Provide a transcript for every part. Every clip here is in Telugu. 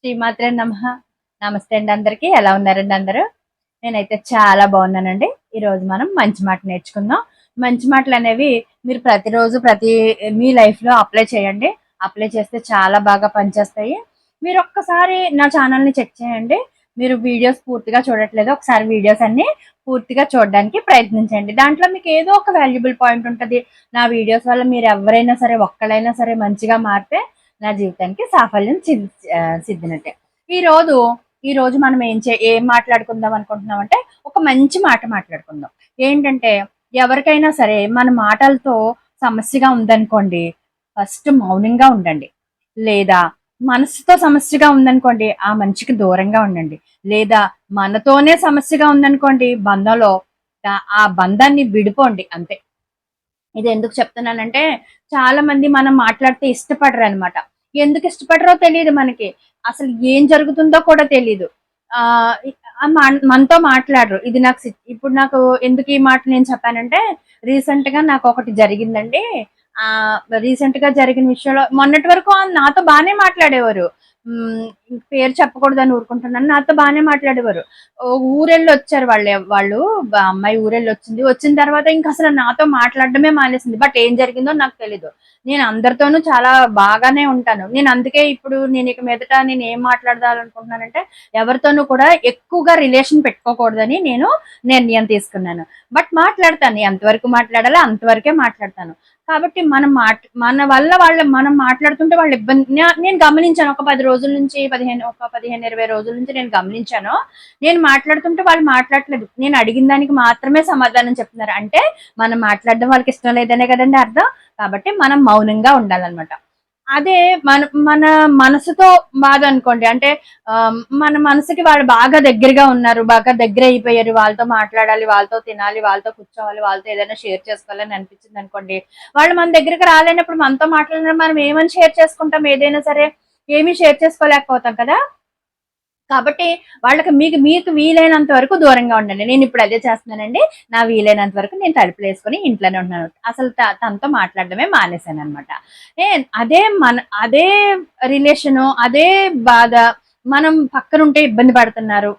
శ్రీమాత్రే నమః. నమస్తే అండి అందరికి. ఎలా ఉన్నారండి అందరూ? నేనైతే చాలా బాగున్నానండి. ఈరోజు మనం మంచి మాట నేర్చుకుందాం. మంచి మాటలు అనేవి మీరు ప్రతిరోజు మీ లైఫ్ లో అప్లై చేయండి. అప్లై చేస్తే చాలా బాగా పనిచేస్తాయి. మీరు ఒక్కసారి నా ఛానల్ ని చెక్ చేయండి. మీరు వీడియోస్ పూర్తిగా చూడట్లేదు, ఒకసారి వీడియోస్ అన్ని పూర్తిగా చూడడానికి ప్రయత్నించండి. దాంట్లో మీకు ఏదో ఒక వాల్యుబుల్ పాయింట్ ఉంటుంది. నా వీడియోస్ వల్ల మీరు ఎవరైనా సరే, ఒక్కళ్ళైనా సరే మంచిగా మారితే నా జీవితానికి సాఫల్యం సిద్ధినట్టే. ఈ రోజు ఈ రోజు మనం ఏం మాట్లాడుకుందాం అనుకుంటున్నాం అంటే, ఒక మంచి మాట మాట్లాడుకుందాం. ఏంటంటే, ఎవరికైనా సరే మన మాటలతో సమస్యగా ఉందనుకోండి, ఫస్ట్ మౌనంగా ఉండండి. లేదా మనసుతో సమస్యగా ఉందనుకోండి, ఆ మనిషికి దూరంగా ఉండండి. లేదా మనతోనే సమస్యగా ఉందనుకోండి, బంధంలో ఆ బంధాన్ని విడిపోండి అంతే. ఇది ఎందుకు చెప్తున్నానంటే, చాలా మంది మనం మాట్లాడితే ఇష్టపడరు అనమాట. ఎందుకు ఇష్టపడరో తెలియదు మనకి. అసలు ఏం జరుగుతుందో కూడా తెలీదు. మనతో మాట్లాడరు. ఇది ఇప్పుడు నాకు ఎందుకు ఈ మాట నేను చెప్పానంటే, రీసెంట్ గా నాకు ఒకటి జరిగిందండి. రీసెంట్ గా జరిగిన విషయంలో మొన్నటి వరకు నాతో బాగానే మాట్లాడేవారు. పేరు చెప్పకూడదని ఊరుకుంటున్నాను. నాతో బాగానే మాట్లాడేవారు. ఊరెళ్ళి వచ్చారు వాళ్ళు అమ్మాయి ఊరెళ్ళి వచ్చింది. వచ్చిన తర్వాత ఇంకా అసలు నాతో మాట్లాడడమే మానేసింది. బట్ ఏం జరిగిందో నాకు తెలీదు. నేను అందరితోనూ చాలా బాగానే ఉంటాను. నేను అందుకే ఇప్పుడు నేను ఇక మీదట నేను ఏం మాట్లాడదాలనుకుంటున్నానంటే, ఎవరితోనూ కూడా ఎక్కువగా రిలేషన్ పెట్టుకోకూడదని నేను నిర్ణయం తీసుకున్నాను. బట్ మాట్లాడతాను. ఎంతవరకు మాట్లాడాలో అంతవరకే మాట్లాడతాను. కాబట్టి మనం మాట్లాడుతుంటే వాళ్ళు ఇబ్బంది నేను గమనించాను. ఒక 10 రోజుల నుంచి 15-20 రోజుల నుంచి నేను గమనించాను. నేను మాట్లాడుతుంటే వాళ్ళు మాట్లాడట్లేదు. నేను అడిగిన దానికి మాత్రమే సమాధానం చెప్తున్నారు. అంటే మనం మాట్లాడడం వాళ్ళకి ఇష్టం లేదనే కదండి అర్థం. కాబట్టి మనం మౌనంగా ఉండాలన్నమాట. అదే మన మన మనసుతో బాధ అనుకోండి. అంటే మన మనసుకి వాళ్ళు బాగా దగ్గరగా ఉన్నారు, బాగా దగ్గర అయిపోయారు, వాళ్ళతో మాట్లాడాలి, వాళ్ళతో తినాలి, వాళ్ళతో కూర్చోవాలి, వాళ్ళతో ఏదైనా షేర్ చేసుకోవాలని అనిపించింది అనుకోండి. వాళ్ళు మన దగ్గరికి రాలేనప్పుడు మనతో మాట్లాడినప్పుడు మనం ఏమని షేర్ చేసుకుంటాం? ఏదైనా సరే ఏమీ షేర్ చేసుకోలేకపోతాం కదా. కాబట్టి మీకు వీలైనంత వరకు దూరంగా ఉండండి. నేను ఇప్పుడు అదే చేస్తున్నానండి. నా వీలైనంత వరకు నేను తలుపులు వేసుకొని ఇంట్లోనే ఉంటున్నాను. అసలు తనతో మాట్లాడడమే మానేశాను అనమాట. అదే రిలేషను, అదే బాధ మనం పక్కనుంటే ఇబ్బంది పడుతున్నారు,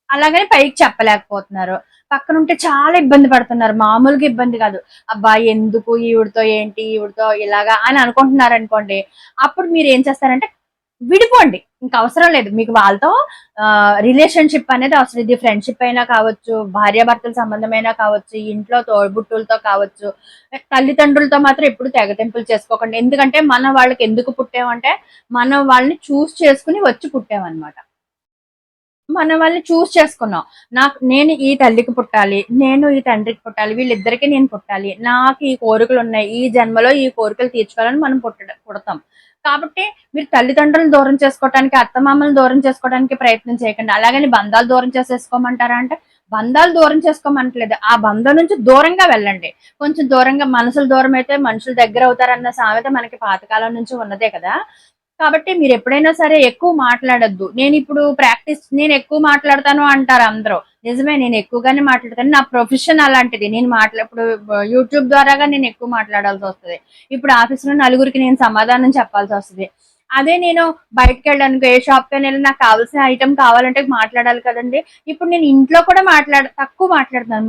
అలాగని పైకి చెప్పలేకపోతున్నారు. పక్కనుంటే చాలా ఇబ్బంది పడుతున్నారు. మామూలుగా ఇబ్బంది కాదు. అబ్బా ఎందుకు ఈవిడతో ఏంటి, ఈవిడతో ఇలాగా అని అనుకుంటున్నారు అనుకోండి. అప్పుడు మీరు ఏం చేస్తారంటే విడిపోండి. ఇంక అవసరం లేదు. మీకు వాళ్ళతో రిలేషన్‌షిప్ అనేది అవసరం. ఇది ఫ్రెండ్‌షిప్ అయినా కావచ్చు, భార్యాభర్తల సంబంధమైనా కావచ్చు, ఇంట్లో తోబుట్టువులతో కావచ్చు. తల్లిదండ్రులతో మాత్రం ఎప్పుడు తెగతెంపులు చేసుకోకండి. ఎందుకంటే మనం వాళ్ళకి ఎందుకు పుట్టామంటే, మనం వాళ్ళని చూస్ చేసుకొని వచ్చి పుట్టామన్నమాట. మనం వాళ్ళని చూస్ చేసుకున్నాం. నేను ఈ తల్లికి పుట్టాలి, నేను ఈ తండ్రికి పుట్టాలి, వీళ్ళిద్దరికీ నేను పుట్టాలి, నాకు ఈ కోరికలున్నాయి, ఈ జన్మలో ఈ కోరికలు తీర్చుకోవాలని మనం పుడతాం. కాబట్టి మీరు తల్లిదండ్రులను దూరం చేసుకోవటానికి, అత్తమామలను దూరం చేసుకోవడానికి ప్రయత్నం చేయకండి. అలాగని బంధాలు దూరం చేసేసుకోమంటారా అంటే, బంధాలు దూరం చేసుకోమంటలేదు. ఆ బంధం నుంచి దూరంగా వెళ్ళండి. కొంచెం దూరంగా, మనసులు దూరం అయితే మనుషులు దగ్గర అవుతారన్న సామెత మనకి పాతకాలం నుంచి ఉన్నదే కదా. కాబట్టి మీరు ఎప్పుడైనా సరే ఎక్కువ మాట్లాడొద్దు. నేను ఎక్కువ మాట్లాడతాను అంటారు అందరూ. నిజమే, నేను ఎక్కువగానే మాట్లాడతాను. నా ప్రొఫెషన్ అలాంటిది. ఇప్పుడు యూట్యూబ్ ద్వారాగా నేను ఎక్కువ మాట్లాడాల్సి వస్తుంది. ఇప్పుడు ఆఫీస్‌లో నలుగురికి నేను సమాధానం చెప్పాల్సి వస్తది. అదే నేను బయటకెళ్ళానుకో, ఏ షాప్‌కైనా వెళ్ళి నాకు కావాల్సిన ఐటెమ్ కావాలంటే మాట్లాడాలి కదండీ. ఇప్పుడు నేను ఇంట్లో కూడా తక్కువ మాట్లాడుతున్నాను.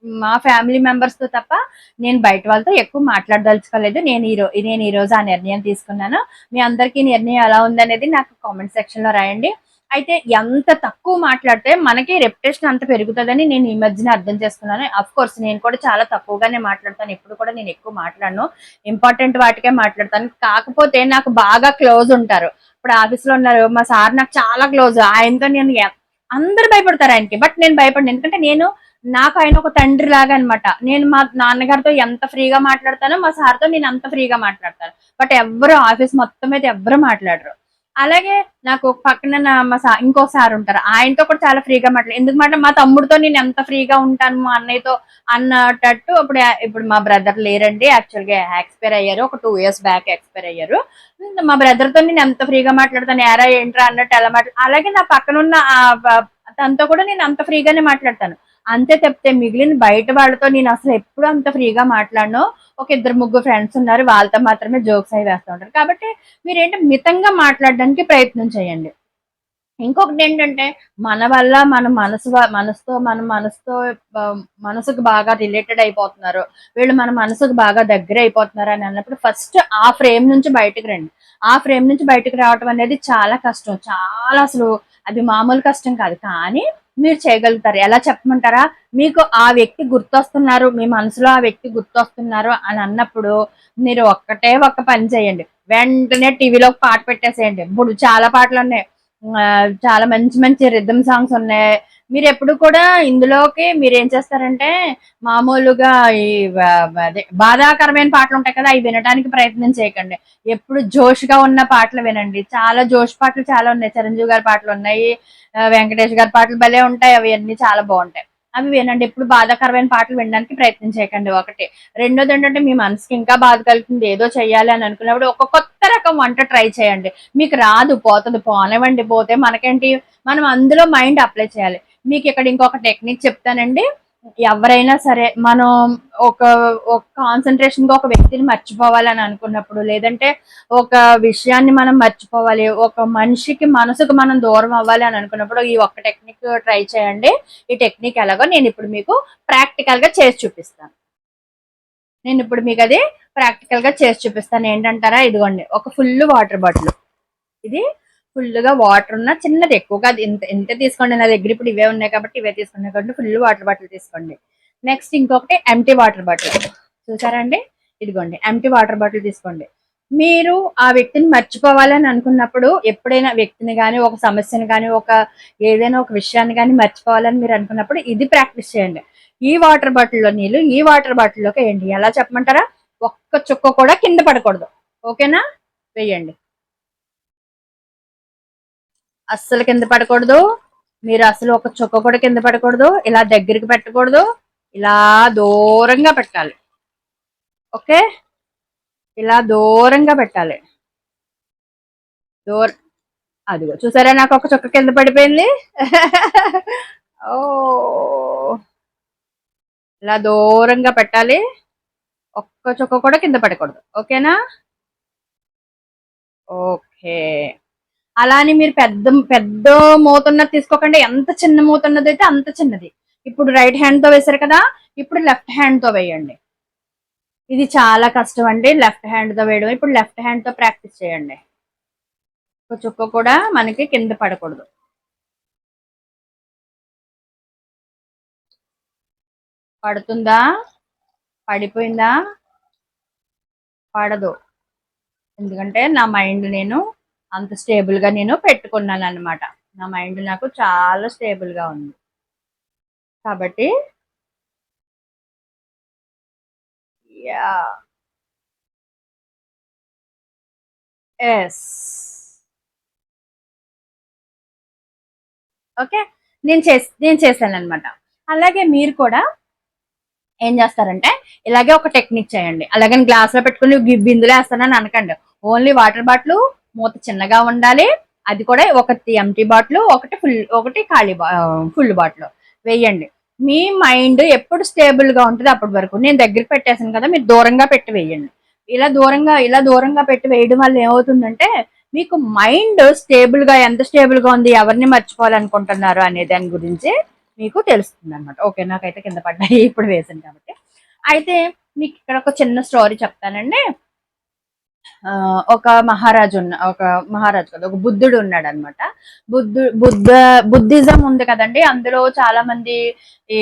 మా ఫ్యామిలీ మెంబర్స్ తో తప్ప నేను బయట వాళ్ళతో ఎక్కువ మాట్లాడదలుచుకోలేదు. నేను ఈ రోజు ఆ నిర్ణయం తీసుకున్నాను. మీ అందరికీ నిర్ణయం ఎలా ఉందనేది నాకు కామెంట్ సెక్షన్ లో రాయండి. అయితే ఎంత తక్కువ మాట్లాడితే మనకి రెప్యుటేషన్ అంత పెరుగుతుందని నేను ఈ మధ్యన అర్థం చేసుకున్నాను. అఫ్ కోర్స్ నేను కూడా చాలా తక్కువగానే మాట్లాడతాను. ఎప్పుడు కూడా నేను ఎక్కువ మాట్లాడను. ఇంపార్టెంట్ వాటికే మాట్లాడతాను. కాకపోతే నాకు బాగా క్లోజ్ ఉంటారు. ఇప్పుడు ఆఫీస్ లో ఉన్నారు మా సార్, నాకు చాలా క్లోజ్. ఆయనతో అందరు భయపడతారు ఆయనకి. బట్ నేను భయపడను. ఎందుకంటే నాకు ఆయన ఒక తండ్రి లాగా అనమాట. నేను మా నాన్నగారితో ఎంత ఫ్రీగా మాట్లాడతానో మా సార్తో నేను అంత ఫ్రీగా మాట్లాడతాను. బట్ ఆఫీస్ మొత్తం మీద ఎవ్వరు మాట్లాడరు. అలాగే నాకు పక్కన ఇంకో సార్ ఉంటారు. ఆయనతో కూడా చాలా ఫ్రీగా ఎందుకంటే మా తమ్ముడితో నేను ఎంత ఫ్రీగా ఉంటాను, మా అన్నయ్యతో అన్నట్టు. ఇప్పుడు మా బ్రదర్ లేరండి. యాక్చువల్ గా ఎక్స్పైర్ అయ్యారు. ఒక 2 years బ్యాక్ ఎక్స్పైర్ అయ్యారు. మా బ్రదర్ తో నేను ఎంత ఫ్రీగా మాట్లాడతాను, ఏరా ఏంట్రా అన్నట్టు ఎలా అలాగే నా పక్కన ఉన్న తనతో కూడా నేను అంత ఫ్రీగానే మాట్లాడతాను. అంతే తప్పితే మిగిలిన బయట వాళ్ళతో నేను అసలు ఎప్పుడు అంత ఫ్రీగా మాట్లాడను. ఒక ఇద్దరు ముగ్గురు ఫ్రెండ్స్ ఉన్నారు, వాళ్ళతో మాత్రమే జోక్స్ అవి వేస్తూ ఉంటారు. కాబట్టి మీరేంటి మితంగా మాట్లాడడానికి ప్రయత్నం చేయండి. ఇంకొకటి ఏంటంటే మన వల్ల మన మనసుతో మనసుకు బాగా రిలేటెడ్ అయిపోతున్నారు, వీళ్ళు మన మనసుకు బాగా దగ్గర అయిపోతున్నారు అని అన్నప్పుడు ఫస్ట్ ఆ ఫ్రేమ్ నుంచి బయటకు రండి. ఆ ఫ్రేమ్ నుంచి బయటకు రావటం అనేది చాలా కష్టం, చాలా అసలు అది మామూలు కష్టం కాదు. కానీ మీరు చేయగలుగుతారు. ఎలా చెప్పమంటారా? మీకు ఆ వ్యక్తి గుర్తొస్తున్నారు, మీ మనసులో ఆ వ్యక్తి గుర్తొస్తున్నారు అని అన్నప్పుడు మీరు ఒక్కటే ఒక్క పని చేయండి. వెంటనే టీవీలో ఒక పాట పెట్టేసేయండి. ఇప్పుడు చాలా పాటలు ఉన్నాయి, చాలా మంచి మంచి రిథమ్ సాంగ్స్ ఉన్నాయి. మీరు ఎప్పుడు కూడా ఇందులోకి మీరు ఏం చేస్తారంటే మామూలుగా ఈ అదే బాధాకరమైన పాటలు ఉంటాయి కదా, అవి వినడానికి ప్రయత్నం చేయకండి. ఎప్పుడు జోష్గా ఉన్న పాటలు వినండి. చాలా జోష్ పాటలు చాలా ఉన్నాయి. చిరంజీవి గారి పాటలు ఉన్నాయి, వెంకటేష్ గారి పాటలు భలే ఉంటాయి, అవి అన్ని చాలా బాగుంటాయి. అవి వినండి. ఎప్పుడు బాధాకరమైన పాటలు వినడానికి ప్రయత్నం చేయకండి. ఒకటి. రెండోది ఏంటంటే మీ మనసుకి ఇంకా బాధ కలుగుతుంది, ఏదో చెయ్యాలి అని అనుకున్నప్పుడు ఒక కొత్త రకం వంట ట్రై చేయండి. మీకు రాదు, పోతుంది, పోనివ్వండి, పోతే మనకేంటి, మనం అందులో మైండ్ అప్లై చేయాలి. మీకు ఇక్కడ ఇంకొక టెక్నిక్ చెప్తానండి. ఎవరైనా సరే మనం ఒక ఒక కాన్సన్ట్రేషన్ గా ఒక వ్యక్తిని మర్చిపోవాలని అనుకున్నప్పుడు, లేదంటే ఒక విషయాన్ని మనం మర్చిపోవాలి, ఒక మనిషికి మనసుకు మనం దూరం అవ్వాలి అని అనుకున్నప్పుడు ఈ ఒక్క టెక్నిక్ ట్రై చేయండి. ఈ టెక్నిక్ ఎలాగో నేను ఇప్పుడు మీకు ప్రాక్టికల్ గా చేసి చూపిస్తాను. ఏంటంటారా? ఇదిగోండి, ఒక ఫుల్ వాటర్ బాటిల్. ఇది ఫుల్ గా వాటర్ ఉన్న చిన్నది, ఎక్కువగా ఇంత ఇంత తీసుకోండి. నా దగ్గర ఇప్పుడు ఇవే ఉన్నాయి కాబట్టి ఇవే తీసుకున్నాయి కాబట్టి ఫుల్ వాటర్ బాటిల్ తీసుకోండి. నెక్స్ట్ ఇంకొకటి ఎంటీ వాటర్ బాటిల్. చూసారా అండి? ఇదిగోండి, ఎంటీ వాటర్ బాటిల్ తీసుకోండి. మీరు ఆ వ్యక్తిని మర్చిపోవాలని అనుకున్నప్పుడు, ఎప్పుడైనా వ్యక్తిని కానీ, ఒక సమస్యను కానీ, ఏదైనా ఒక విషయాన్ని కానీ మర్చిపోవాలని మీరు అనుకున్నప్పుడు ఇది ప్రాక్టీస్ చేయండి. ఈ వాటర్ బాటిల్లో నీళ్ళు ఈ వాటర్ బాటిల్లోకి వేయండి. ఎలా చెప్పమంటారా? ఒక్క చుక్క కూడా కింద పడకూడదు. ఓకేనా? వేయండి. అస్సలు కింద పడకూడదు. మీరు అసలు ఒక చుక్క కూడా కింద పడకూడదు. ఇలా దగ్గరికి పెట్టకూడదు, ఇలా దూరంగా పెట్టాలి. ఓకే, ఇలా దూరంగా పెట్టాలి. అదిగో చూసారా, నాకు ఒక చుక్క కింద పడిపోయింది. ఓ, ఇలా దూరంగా పెట్టాలి. ఒక్క చుక్క కూడా కింద పడకూడదు. ఓకేనా? ఓకే. అలానే మీరు పెద్ద పెద్ద మూతున్నది తీసుకోకండి. ఎంత చిన్న మూతున్నది అయితే అంత చిన్నది. ఇప్పుడు రైట్ హ్యాండ్ తో వేశారు కదా, ఇప్పుడు లెఫ్ట్ హ్యాండ్ తో వేయండి. ఇది చాలా కష్టం అండి, లెఫ్ట్ హ్యాండ్ తో వేయడం. ఇప్పుడు లెఫ్ట్ హ్యాండ్ తో ప్రాక్టీస్ చేయండి. ఒక చుక్క కూడా మనకి కింద పడకూడదు. పడుతుందా? పడిపోయిందా? పడదు. ఎందుకంటే నా మైండ్ నేను అంత స్టేబుల్ గా నేను పెట్టుకున్నాను అనమాట. నా మైండ్ నాకు చాలా స్టేబుల్ గా ఉంది కాబట్టి యా ఎస్. ఓకే, నేను చేశాను అనమాట. అలాగే మీరు కూడా ఏం చేస్తారంటే ఇలాగే ఒక టెక్నిక్ చేయండి. అలాగే గ్లాస్ లో పెట్టుకుని బిందులో వేస్తానని అనకండి. ఓన్లీ వాటర్ బాటిల్ మూత చిన్నగా ఉండాలి. అది కూడా ఒకటి ఎంటీ బాటిల్, ఒకటి ఖాళీ ఫుల్ బాటిల్ వేయండి. మీ మైండ్ ఎప్పుడు స్టేబుల్ గా ఉంటుంది అప్పటి వరకు. నేను దగ్గరికి పెట్టేసాను కదా, మీరు దూరంగా పెట్టి వేయండి. ఇలా దూరంగా పెట్టి వేయడం వల్ల ఏమవుతుందంటే మీకు మైండ్ స్టేబుల్ గా, ఎంత స్టేబుల్ గా ఉంది, ఎవరిని మర్చిపోవాలనుకుంటున్నారు అనే దాని గురించి మీకు తెలుస్తుంది అనమాట. ఓకే, నాకైతే కింద పడ్డాయి ఇప్పుడు వేసాను కాబట్టి. అయితే మీకు ఇక్కడ ఒక చిన్న స్టోరీ చెప్తానండి. ఒక మహారాజు కదా, ఒక బుద్ధుడు ఉన్నాడు అనమాట. బుద్ధిజం ఉంది కదండి, అందులో చాలా మంది ఈ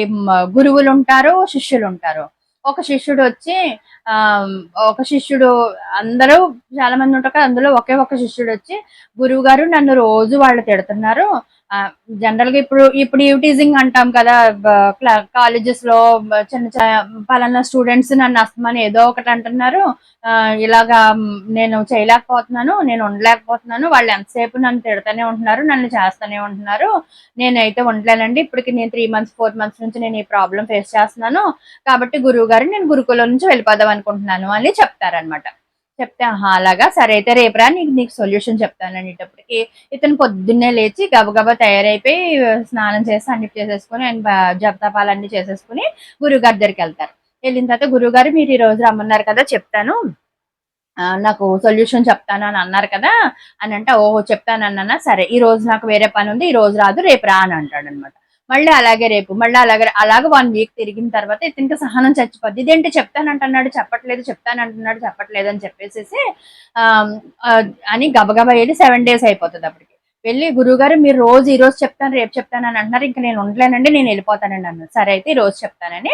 గురువులు ఉంటారు, శిష్యులు ఉంటారు. ఒక శిష్యుడు వచ్చి ఆ ఒక శిష్యుడు, అందరూ చాలా మంది ఉంటారు కదా, అందులో ఒకే ఒక శిష్యుడు వచ్చి, గురువు గారు నన్ను రోజు వాళ్ళు తిడుతున్నారు. జనరల్ గా ఇప్పుడు టీజింగ్ అంటాం కదా, కాలేజెస్ లో చిన్న చిన్న పలానా స్టూడెంట్స్ నన్ను అస్తమని ఏదో ఒకటి అంటున్నారు. ఇలాగా నేను చేయలేకపోతున్నాను, నేను ఉండలేకపోతున్నాను, వాళ్ళు ఎంతసేపు నన్ను తిడతానే ఉంటున్నారు, నన్ను చేస్తానే ఉంటున్నారు, నేనైతే ఉండలేనండి. ఇప్పటికి నేను 3 months 4 months నుంచి నేను ఈ ప్రాబ్లం ఫేస్ చేస్తున్నాను. కాబట్టి గురువు గారు, నేను గురుకులం నుంచి వెళ్ళిపోదాం అనుకుంటున్నాను అని చెప్తారనమాట. చెప్తే ఆహా అలాగా సరే అయితే రేపురా నీకు సొల్యూషన్ చెప్తాను అనేటప్పటికి ఇతను పొద్దున్నే లేచి గబగబా తయారైపోయి స్నానం చేసి అన్ని చేసేసుకుని ఆయన జపతపాలన్నీ చేసేసుకుని గురువుగారి దగ్గరికి వెళ్తారు. వెళ్ళిన తర్వాత గురువుగారు మీరు ఈ రోజు రమ్మన్నారు కదా చెప్తాను, నాకు సొల్యూషన్ చెప్తాను అని అన్నారు కదా అని అంటే, ఓహో చెప్తాను అన్నానా, సరే ఈ రోజు నాకు వేరే పని ఉంది, ఈ రోజు రాదు రేపు రా అని అంటాడు అనమాట. మళ్ళీ అలాగే రేపు మళ్ళీ అలాగే 1 వీక్ తిరిగిన తర్వాత ఇతనికి సహనం చచ్చిపోద్ది. ఇదేంటి చెప్తానంటున్నాడు చెప్పట్లేదు, చెప్తానంటున్నాడు చెప్పట్లేదు అని చెప్పేసేసి ఆ, ఆ, అని గబగబా వెళ్ళి 7 days అయిపోతుంది అప్పటికి. వెళ్ళి గురువుగారు మీరు రోజు ఈ రోజు చెప్తాను రేపు చెప్తాను అని అంటున్నారు, ఇంకా నేను ఉండలేనండి నేను వెళ్ళిపోతానండి అన్నాను. సరే అయితే ఈ రోజు చెప్తానని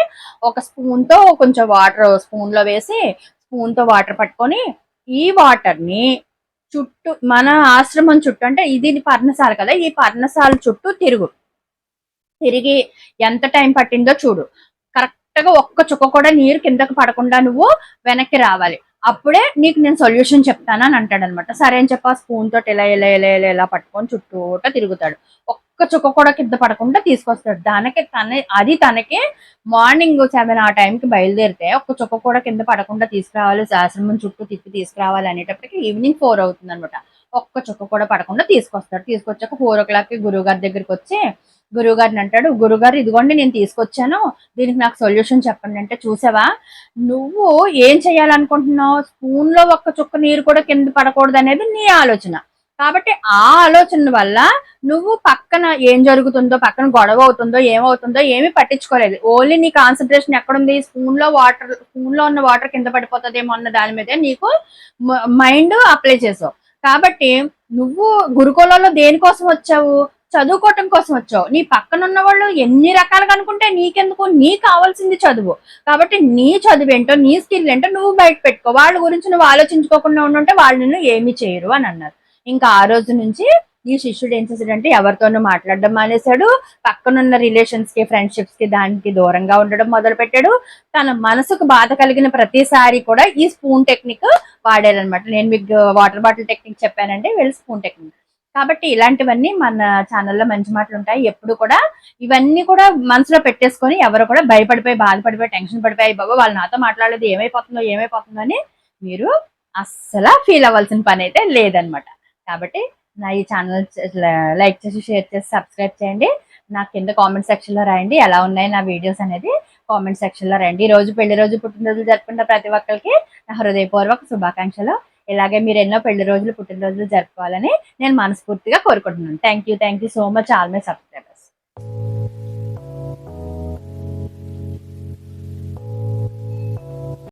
ఒక స్పూన్ తో కొంచెం వాటర్ స్పూన్ లో వేసి స్పూన్ తో వాటర్ పట్టుకొని ఈ వాటర్ ని చుట్టూ మన ఆశ్రమం చుట్టూ, అంటే ఇది పర్ణశాల కదా, ఈ పర్ణశాల చుట్టూ తిరిగి ఎంత టైం పట్టిందో చూడు. కరెక్ట్ గా ఒక్క చుక్క కూడా నీరు కిందకి పడకుండా నువ్వు వెనక్కి రావాలి. అప్పుడే నీకు నేను సొల్యూషన్ చెప్తాను అని అంటాడు అనమాట. సరే అని చెప్పి ఆ స్పూన్ తోటి ఇలా ఇలా ఇలా ఇలా ఇలా పట్టుకొని చుట్టూట తిరుగుతాడు. ఒక్క చుక్క కూడా కింద పడకుండా తీసుకొస్తాడు. తనకి మార్నింగ్ 7 ఆ టైంకి బయలుదేరితే ఒక్క చుక్క కూడా కింద పడకుండా తీసుకురావాలి, ఆశ్రమం చుట్టూ తిప్పి తీసుకురావాలి అనేటప్పటికి ఈవినింగ్ 4 అవుతుంది అనమాట. ఒక్క చుక్క కూడా పడకుండా తీసుకొస్తాడు. తీసుకొచ్చాక 4 o'clock గురువు గారి దగ్గరికి వచ్చి గురువుగారిని అంటాడు, గురుగారు ఇదిగోండి నేను తీసుకొచ్చాను, దీనికి నాకు సొల్యూషన్ చెప్పండి అంటే, చూసావా నువ్వు ఏం చేయాలనుకుంటున్నావు, స్పూన్ లో ఒక్క చుక్క నీరు కూడా కింద పడకూడదు అనేది నీ ఆలోచన. కాబట్టి ఆ ఆలోచన వల్ల నువ్వు పక్కన ఏం జరుగుతుందో, పక్కన గొడవ అవుతుందో ఏమవుతుందో ఏమీ పట్టించుకోలేదు. ఓన్లీ నీ కాన్సన్ట్రేషన్ ఎక్కడుంది, స్పూన్ లో ఉన్న వాటర్ కింద పడిపోతుందేమో అన్న దాని మీదే నీకు మైండ్ అప్లై చేసావు. కాబట్టి నువ్వు గురుకులంలో దేనికోసం వచ్చావు, చదువుకోవటం కోసం వచ్చావు. నీ పక్కన ఉన్న వాళ్ళు ఎన్ని రకాలుగా అనుకుంటే నీకెందుకు, నీకు కావాల్సింది చదువు. కాబట్టి నీ చదువు ఏంటో నీ స్కిల్ ఏంటో నువ్వు బయట పెట్టుకో, వాళ్ళ గురించి నువ్వు ఆలోచించుకోకుండా ఉండుంటే వాళ్ళు నిన్ను ఏమీ చేయరు అని అన్నారు. ఇంకా ఆ రోజు నుంచి ఈ శిష్యుడు ఏం చేశాడంటే ఎవరితోనూ మాట్లాడడం మానేశాడు, పక్కనున్న రిలేషన్స్ కి ఫ్రెండ్షిప్స్ కి దానికి దూరంగా ఉండడం మొదలు పెట్టాడు. తన మనసుకు బాధ కలిగిన ప్రతిసారి కూడా ఈ స్పూన్ టెక్నిక్ వాడారనమాట. నేను మీకు వాటర్ బాటిల్ టెక్నిక్ చెప్పానంటే వీళ్ళు స్పూన్ టెక్నిక్. కాబట్టి ఇలాంటివన్నీ మన ఛానల్లో మంచి మాటలు ఉంటాయి. ఎప్పుడు కూడా ఇవన్నీ కూడా మనసులో పెట్టేసుకొని ఎవరు కూడా భయపడిపోయి బాధపడిపోయి టెన్షన్ పడిపోయి బాబా వాళ్ళు నాతో మాట్లాడలేదు ఏమైపోతుందో అని మీరు అస్సలు ఫీల్ అవ్వాల్సిన పని అయితే లేదనమాట. కాబట్టి నా ఈ ఛానల్ లైక్ చేసి షేర్ చేసి సబ్స్క్రైబ్ చేయండి. నాకు కింద కామెంట్ సెక్షన్ లో రాయండి ఎలా ఉన్నాయి నా వీడియోస్ అనేది కామెంట్ సెక్షన్ లో రాయండి. ఈ రోజు పెళ్లి రోజు పుట్టినరోజులు జరుపుకున్న ప్రతి ఒక్కరికి నా హృదయపూర్వక శుభాకాంక్షలు. ఇలాగే మీరు ఎన్నో పెళ్లి రోజులు పుట్టినరోజులు జరుపుకోవాలని నేను మనస్ఫూర్తిగా కోరుకుంటున్నాను. Thank you so much all my subscribers.